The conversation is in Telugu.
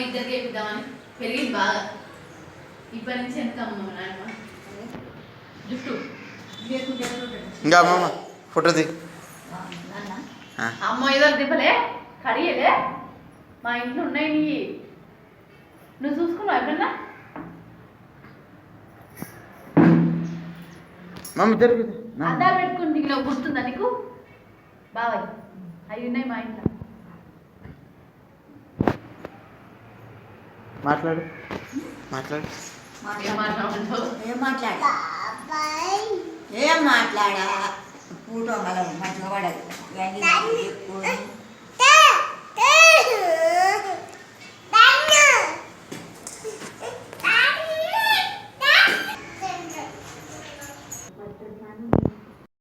ఇద్దరికి వేపిద్దామని పెరిగింది బాగా. ఇప్పటి నుంచి ఎంత అమ్మ నాయనమ్మ జుట్టు ఇంకా అమ్మమ్మ ఫోటో తీ. అమ్మ ఏదో దిబ్బలే కడియలే మా ఇంట్లో ఉన్నాయి నీ. నువ్వు చూసుకున్నావు ఎప్పుడన్నా? అద్దాలు పెట్టుకుని నీకు గుర్తుందా నీకు? బాబాయ్ అవి ఉన్నాయి మా ఇంట్లో. మాట్లాడు మాట్లాడు. ఏం మాట్లాడా పూట మంచిగా పడదు.